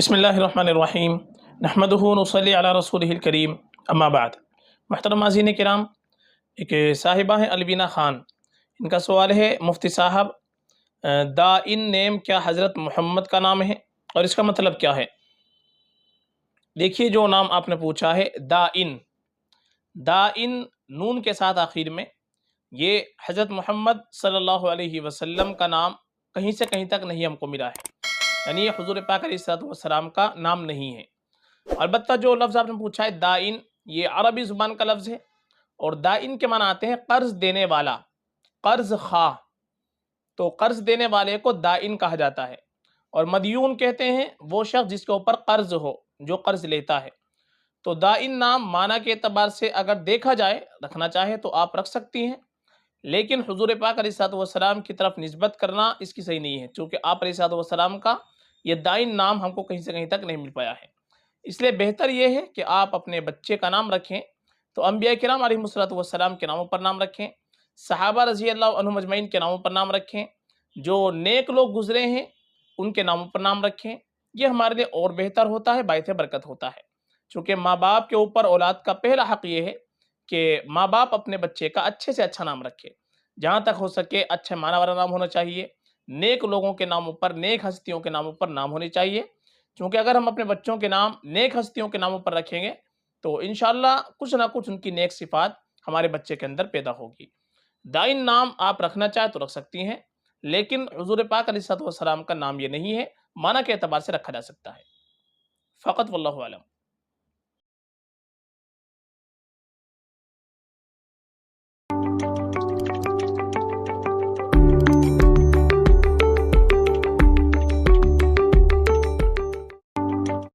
بسم اللہ الرحمن الرحیم نحمدہ ونصلی علی رسولہ الکریم اما بعد۔ محترم ناظرین کرام، ایک صاحبہ ہیں الوینہ خان، ان کا سوال ہے مفتی صاحب دائن نیم کیا حضرت محمد کا نام ہے اور اس کا مطلب کیا ہے؟ دیکھیے جو نام آپ نے پوچھا ہے دائن نون کے ساتھ آخر میں، یہ حضرت محمد صلی اللہ علیہ وسلم کا نام کہیں سے کہیں تک نہیں ہم کو ملا ہے، یعنی یہ حضور پاک علیہ السلام کا نام نہیں ہے۔ البتہ جو لفظ آپ نے پوچھا ہے دائن، یہ عربی زبان کا لفظ ہے اور دائن کے معنی آتے ہیں قرض دینے والا، قرض خواہ، تو قرض دینے والے کو دائن کہا جاتا ہے، اور مدیون کہتے ہیں وہ شخص جس کے اوپر قرض ہو، جو قرض لیتا ہے۔ تو دائن نام معنی کے اعتبار سے اگر دیکھا جائے، رکھنا چاہے تو آپ رکھ سکتی ہیں، لیکن حضور پاک علیہ السلام کی طرف نسبت کرنا اس کی صحیح نہیں ہے، چونکہ آپ علیہ السلام کا یہ دائن نام ہم کو کہیں سے کہیں تک نہیں مل پایا ہے۔ اس لیے بہتر یہ ہے کہ آپ اپنے بچے کا نام رکھیں تو انبیاء کرام علیہ السلام کے ناموں پر نام رکھیں، صحابہ رضی اللہ عنہم اجمعین کے ناموں پر نام رکھیں، جو نیک لوگ گزرے ہیں ان کے ناموں پر نام رکھیں، یہ ہمارے لیے اور بہتر ہوتا ہے، باعث برکت ہوتا ہے۔ چونکہ ماں باپ کے اوپر اولاد کا پہلا حق یہ ہے کہ ماں باپ اپنے بچے کا اچھے سے اچھا نام رکھے، جہاں تک ہو سکے اچھے معنی والا نام ہونا چاہیے، نیک لوگوں کے ناموں پر، نیک ہستیوں کے ناموں پر نام ہونے چاہیے، چونکہ اگر ہم اپنے بچوں کے نام نیک ہستیوں کے ناموں پر رکھیں گے تو انشاءاللہ کچھ نہ کچھ ان کی نیک صفات ہمارے بچے کے اندر پیدا ہوگی۔ دائن نام آپ رکھنا چاہے تو رکھ سکتی ہیں، لیکن حضور پاک علیہ السلام کا نام یہ نہیں ہے، معنی کے اعتبار سے رکھا جا سکتا ہے فقط، واللہ اعلم۔